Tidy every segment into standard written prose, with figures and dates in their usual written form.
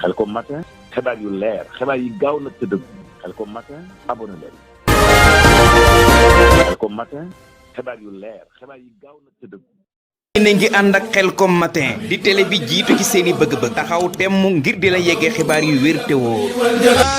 Khelcom matin xibaar yu leer xibaar yi gaaw nag te dëgg Khelcom matin abonné leen Khelcom matin xibaar yu leer xibaar yi gaaw nag te dëgg ne ngi ànd ak Khelcom matin di télé bi jiitu ci seeni bëgg-bëgg taxaw temm ngir di la yeggee xibaar yu wér te woo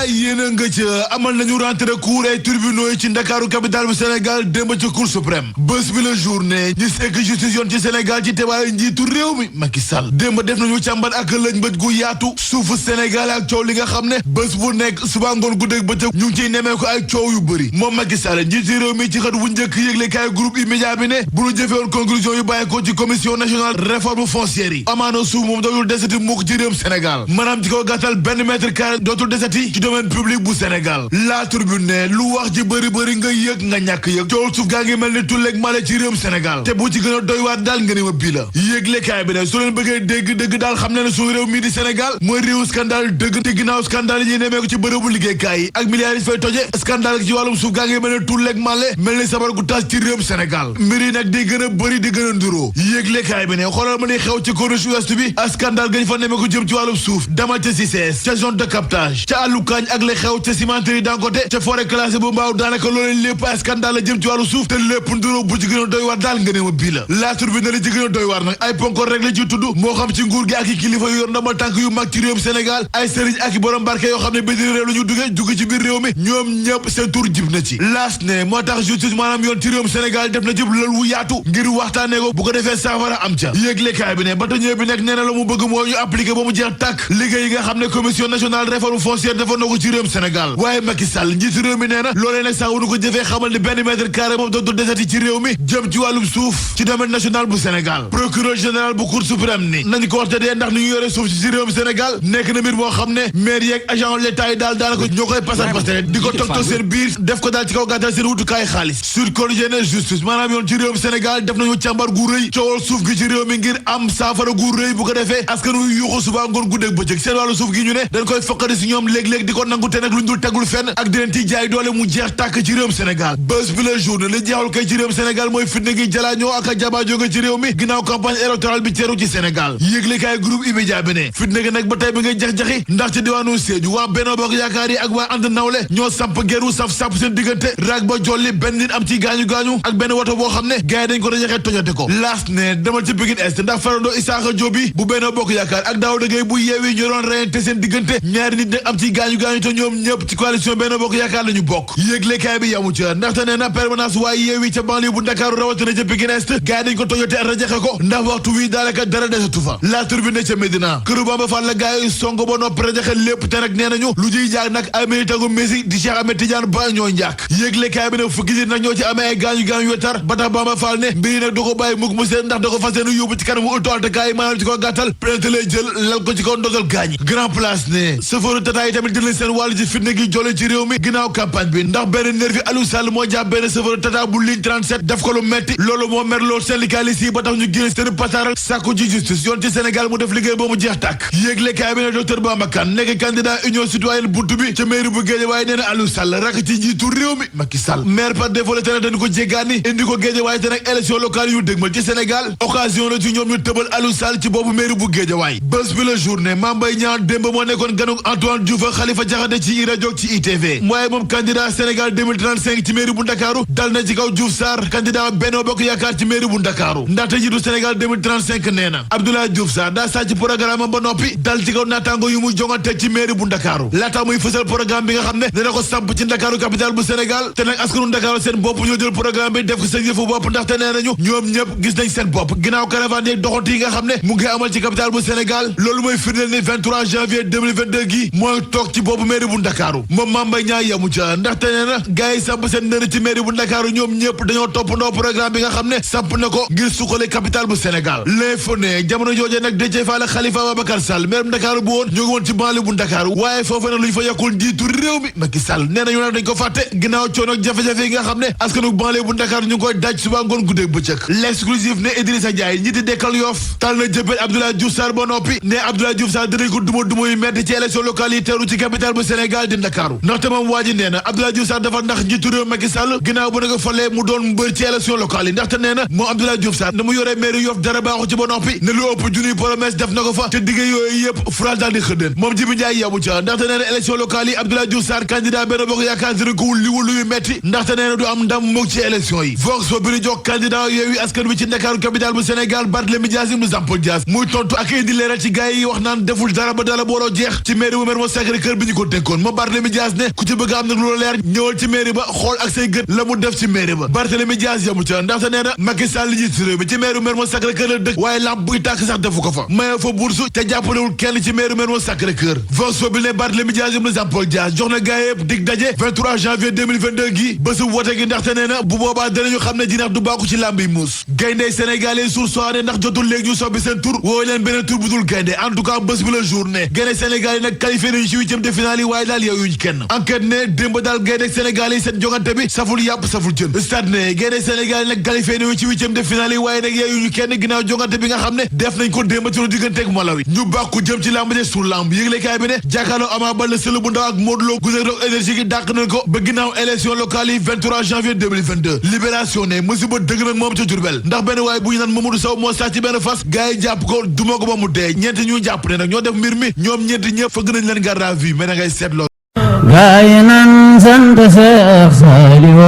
yéen a nga ca amal nañu rentrée cour ay tribunaux yi ci Ndakaaru capitale bu Sénégal démb ci cour suprême bés bi la journée ñi sekk justice yoon ci Sénégal ci teewaayu njiitu réew mi Macky Sall démb def nañu càmbar ak lëñ bët gu yaatu suufu Sénégal ak coow li nga xam ne bés bu nekk suba ngoon guddeeg bëccëg ñu ngi ciy nemee ko ay coow yu bëri moom Macky Sall njiitu réew mi ci xët wu njëkk yëgle kaay groupe immédiat bi ne bu ñu jëfewoon conclusion yu bàyyi ko ci commission nationale réforme foncière yi amaana suuf moom dootul desati mukk ci réewum Sénégal maanaam ci ko gàttal benn mètre carré dootul desati ci domaine public bu Sénégal la tribune ne lu wax ji bëri nga yëg nga ñàkk yëg coowul suuf gaa ngi mel ni tulleeg male ci réewum Sénégal te bu ci gën a doy waat daal nga ne ma bii la yëglekaay bi ne su leen bëggee dégg daal xam ne ne suñu réew mii di Sénégal mooy réewu scandale dëgg te ginnaaw scandale yi nemee ko ci bërëbu liggéeykaay yi ak milliards yi fay toje scandale ci wàllum suuf gaa ngi mel ni tulleeg male mel ni sabar gu tas ci réewum Sénégal mbir yi nag di gën a bëri di gën a nduroo yëglekaay bi ne xoolal ma ni xew ci corniche ouest bi scandale gañ fa nemee ko jëm ci wàllum suuf dama ca CICES ca zone de captage ca àllukaañ ak la xew ca cimenterie Dangote ca forêt classée bu Mbaaw daanaka loolee lépp ay scandale la jëm ci wàllu suuf te lépp nduroo bu ci gën a doy waar daal nga ne ma bii la la turbine li ci gën a doy waar nag ay ponkor rek la ci tudd moo xam ci nguur gi ak i kilifa yu yor ndamal tànk yu mag ci réewum Sénégal ay sëriñ ak i borom barke yoo xam ne bitim réew la ñu dugge ci biir réew mi ñoom ñëpp seen tur jib na ci laas ne moo tax justice maanaam yoon ci réewum Sénégal def na jib lal wu yaatu ngir waxtaanee ko bu ko defee saafara am ca yëglekaay bi ne batañee bi nekk nee na la mu bëgg moo ñu appliqué ba mu jeex tàkk liggéey yi nga xam ne commission nationale réforme foncière defoon na ko ci réewum Sénégal waaye Macky Sall njiitu réew mi nee na loolee nag saa wunu ko jëfee xamal ni benn mètre carré moom dootul desati ci réew mi jëm ci wàllum suuf ci domaine national bu Sénégal procureur général bu cour suprême ni nañ ko waxte dee ndax ni ñu yore suuf ci réewum Sénégal nekk na mbir moo xam ne maire yeeg agent l'état yi daal daanaka ñoo koy pasar di ko togtog seen biir def ko daal ci kaw gàttal seen wutukaay xaalis sur quotidien justice maanaam yoon ci réewum Sénégal def nañu càmbar gu rëy coowal suuf gi ci réew mi ngir am saafara gu rëy bu ko defee askan wu yuuxu suba ngoon guddeeg bëccëg seen wàllu suuf gi ñu ne dañ koy foqati si ñoom léeg-léeg di ko nangu te nag luñ dul tegul fenn ak di leen ci jaay doole mu jeex tàkk ci réewum Sénégal bés bi la journée li jeexul kay ci réewum Sénégal mooy fitna gi jalaañoo ak a jabaajo nga ci réew mi ginnaaw campagne électorale bi teeru ci Sénégal yéegle kaay groupe immédiat bi ne fitna gi nag ba tey bi ngay jax-jaxi ndax ci diwaanu Sédhiou waa Benno Bokk Yaakaar yi ak waa ànd nawle ñoo samp geru saf-sàpp seen diggante raag ba jolli benn nit am ci gaañu-gaañu ak benn woto boo xam ne gars yi dañ ko dajaxee tojate ko laas ne demal ci Pikine Est ndax farando Isaaxa Diop bi bu Benno Bokk Yaakaar ak Daouda Gueye bu Yewwi ñu doon reyante seen diggante ñaari nit nag am ci gaañu-gaañu te ñoom ñëpp ci coalition Benno Bokk Yaakaar la ñu bokk yëglekaay bi yamu ca ndaxte nee na permanence waaye Yewwi ca banlieue bu Ndakaaru rawatina ca Pikine Est gars yi dañ ko tojate rajaxe ko ndax waxtu wi daanaka dara desatu fa la turbine ca Médina këru Bamba Fall la gars yi songo ba nopp rajaxe lépp te nag nee nañu lu jiy jaag nag ay militangu Messi di Cheikh Ahmed Tidiane Ba ñoo njàkk yëglekaay bi nag fukki nit nag ñoo ci amee ay gaañu-gaañu yu tar ba tax Bamba Fall ne mbiri nag du ko bàyyi mukk mu seen ndax da ko fas yéene yóbbu ci kanamu autoatekaay yi maanaam ci ko gàttal plainte lay jël lal ko ci kaw ndogal gaañi grand place ne chauffeur tata yi tamit jël seen wàllu ci fitna gi jolle ci réew mi ginnaaw campagne bi ndax benn nervi Aliou Sall moo jàpp benn chauffeur tata bu ligne 37 def ko lu metti loolu moo mer loolu syndicaliste yi ba tax ñu génn seen pataaral sàkku ji justice yoon ci Sénégal mu def liggéey ba mu jeex tàkk yéeglekaay bi ne docteur Bamba Kane nekk candidat union citoyenne buntu bi ca mairie bu Guédiawaye nee na Aliou Sall rak ci njiitu réew mi Macky Sall maire par défaut la te nag dañu ko jéggaani indi ko Guédiawaye te nag élection locale yu dëgmal ci Sénégal occasion la ci ñoom ñu tëbal Aliou Sall ci boobu mairie bu Guédiawaye bés bi la journée Mame Mbaye Niang démb moo nekkoon ganuk Antoine Diouf ak Khalifa Diakhaté ci i rajo ci ITV waaye moom candidat Sénégal 2035 ci mairie bu Ndakaaru dal na ci kaw Diouf Sarr candidat Benno Bokk Yaakaar ci mairie bu Ndakaaru ndaxte jiitu Sénégal 2035 nee na Abdoulaye Diouf Sarr daa sàcc programme ba noppi dal ci kaw naataango yu muy jongante ci mairie bu Ndakaaru laata muy fësal programme bi nga xam ne dina ko samp ci Ndakaaru capitale bu Sénégal te nag askanu Ndakaaru seen bopp ñoo jël programme bi def ko seen yëfu bopp ndaxte nee nañu ñoom ñëpp gis nañ seen bopp ginnaaw caravane yeeg doxantu yi nga xam ne mu ngi amal ci capitale bu Sénégal loolu mooy firndeel ni 23 janvier 2022 gi mooy toog ci boppu mairie bu Ndakaaru moom Mame Mbaye Niang yamu ca ndaxte nee na gars yi samp seen ndënd ci mairie bu Ndakaaru ñoom ñëpp dañoo toppandoo programme bi nga xam ne samp na ko ngir suqali capitale bu Sénégal l'info ne jamono jooje nag Déthié Fall Khalifa Ababacar Sall maire bu Ndakaaru bu woon ñu ngi woon ci banlieue bu Ndakaaru waaye foofu nag lu ñu fa yokkul njiitu réew mi Macky Sall nee nañu nag dañ ko fàtte ginnaaw coono ak jafe-jafe yi nga xam ne askanu banlieue bu Ndakaaru ñu ngi koy daj suba ngoon guddeeg bëccëg l'exclusif ne Idrissa Ndiaye ñiti dekkal Yoff tal na jëppal Abdoulaye Diouf Sarr ba noppi ne Abdoulaye Diouf Sarr dinañ ko duma yu metti ci élection locale yi teeru ci capitale bu Sénégal di Ndakaaru ndaxte moom waa ji nee na Abdoulaye Diouf Sarr dafa ndax njiitu réew Macky Sall ginnaaw bu na ko falee mu doon mbër ci élection locale yi ndaxte nee na moom Abdoulaye Diouf Sarr na mu yoree mairie Yoff dara baaxu ci ba noppi ne lu ëpp junniy promesse def na ko fa te digge yooyu yëpp fural daal di xëddeen moom Jibi Ndiaye yamu ca ndaxte nee na élection locale yi Abdoulaye Diouf Sarr candidat Benno Bokk Yaakaar dina ko wul luyu metti ndaxte nee na du am ndam mook ci élection yi Vox Populi jox candidat Yewwi Askan Wi ci Ndakaaru capitale bu Sénégal Barthélémy Dias mu Jean-Paul Dias muy tontu ak indi leeral ci gaay yi wax naan deful dara ba dara booloo jeex ci mairie bu Mermoz Sacré-Cœur bi ñu ko dénkoon moom Barthélémy Dias ne ku ci bëgg am nag lu leer ñëwal ci mairie ba xool ak say gët la mu def ci mairie ba Barthélémy Dias yamu ca ndaxte nee na Macky Sall li ci réew mi ci mairie bu Mermoz Sacré-Cœur la dëkk waaye lamp buy tàkk sax defu ko fa maye fa bourse te jàppalewul kenn ci mairie Mermoz Sacré-Cœur Vox Populi ne Barthélémy Dias mu Jean-Paul Dias jox na gaay yëpp dig daje 23 janvier 2022 gi bésu wote gi ndaxte nee na bu boobaa danañu xam ne jinax du baaxu ci lamb yi muus gaynde sénégalais sur soirée ndax jotul léegi ñu sobbi seen tur woo leen beneen tur bu dul gaynde en tout cas bés bi la journée gaynde sénégalais nag qualifié nañu ci huitième de finale yi waaye daal yow yuñ kenn enquête ne démb daal gaynde sénégalais yi seen jongante bi saful yàpp saful jën stade ne gaynde sénégalais nag qualifié nañu ci huitième de finale yi waaye nag yow yuñu kenn ginnaaw jongante bi nga xam ne def nañ ko démb ci lu digganteeg Malawi ñu bàkku jëm ci lamb de sur lamb yëglekaay bi ne jàkkaarloo Ama Baldé sëlu bu ndaw ak Modou Lo Gouye Gui énergie gi dàq nañ ko ba ginnaaw élection locale yi 23 janvier 2022 libération ne musiba dëgg nag moom ca Diourbel ndax benn waaye bu ñu naan Mamadou Sow moo sàcc ci benn fas gars yi jàpp ko duma ko ba mu dee ñeenti ñu jàpp ne nag ñoo def mbir mi ñoom ñeenti ñëpp fëgg nañ leen garde à vue mais na ngay seetloo gaay nan sant Seex Saaliw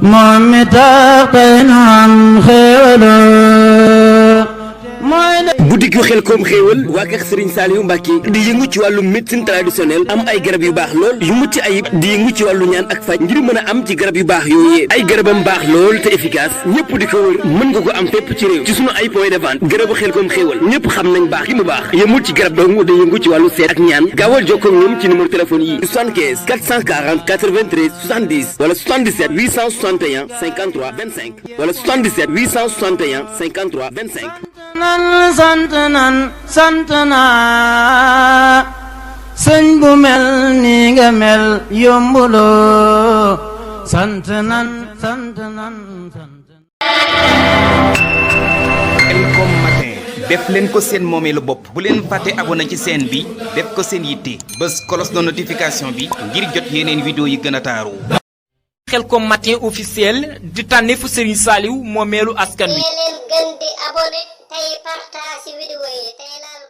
moom mi tax tey nu am xéewal boutique yu Xelcom xéewal waa kër Serigne Saliou Mbacké di yëngu ci wàllu médecine traditionnelle am ay garab yu baax lool yu mucc ayib di yëngu ci wàllu ñaan ak faj ngir mën a am ci garab yu baax yooyee ay garabam baax lool te efficace ñëpp di ko wër mën nga ko am fépp ci réew ci sunu ay point de vente garabu Xelcom xéewal ñëpp xam nañ baax gi mu baax yëmul ci garab dong da yëngu ci wàllu seet ak ñaan gaawal jokkoo ak ñoom ci numéro téléphone yi 75 440 93 70 wala 77 861 53 25 wala 77 861 53 25 sant naa sëñ bu mel ni nga mel yombuloo sant nan Xelcom matin def leen ko seen moomeelu bopp bu leen fàtte abonné ci chaîne bi def ko seen yitte bës cloche de notification bi ngir jot yeneen vidéo yi gën a taaru Xelcom matin officiel di tànneefu Serigne Saliou moomeelu askan wi. gën di abonné tey partage vidéo yi tey laal